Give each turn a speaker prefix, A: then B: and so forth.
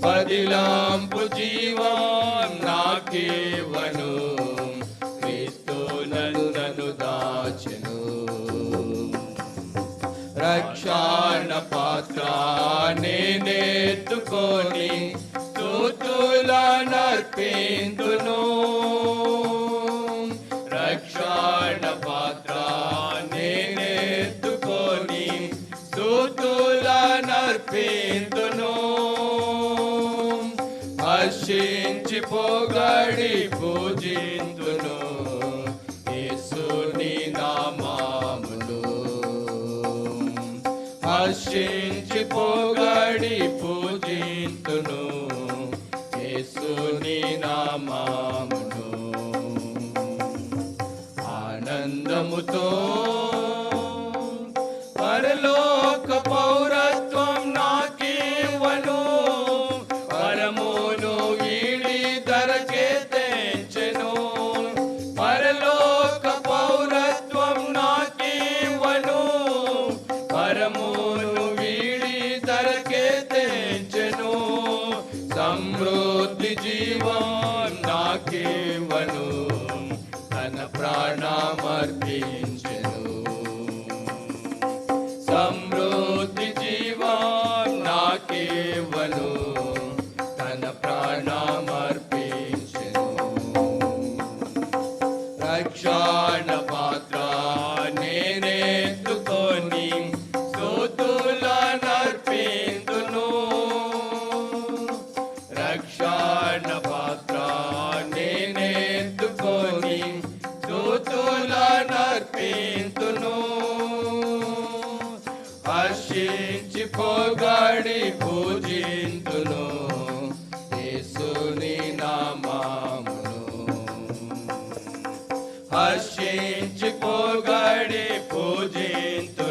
A: పదిలాంపు జీవం నాకేవను, క్రీస్తు నన్ను దాచెను. రక్షణ పాత్ర నేనెత్తుకొని స్తుతులనర్పింతును. రక్షణ పాత్ర నేనెత్తుకొని స్తుతులనర్పింతును. హర్షించి పొగడి పూజింతును యేసుని నామమును. హర్షించి పొగడి పూజింతును యేసుని నామమును. ఆనందముతో పరలోక పౌరత్వం నాకివ్వను. పరమును వీడి ధరకే తెంచెను. పరలోక పౌరత్వం నాకివ్వను. పరమును వీడి ధరకే తెంచెను. సమృద్ధి జీవం నాకివ్వను. తన ప్రాణమర్పించెను. సమృద్ధి జీవం నాకివ్వను. తన ప్రాణమర్పించెను. రక్షణ పాత్ర నేనెత్తుకొని స్తుతులనర్పింతును. రక్షణ పాత్ర నేనెత్తుకొని స్తుతులనర్పింతును. హర్షించి పొగడి పూజింతును యేసుని నామమును. హర్షించి పొగడి పూజింతును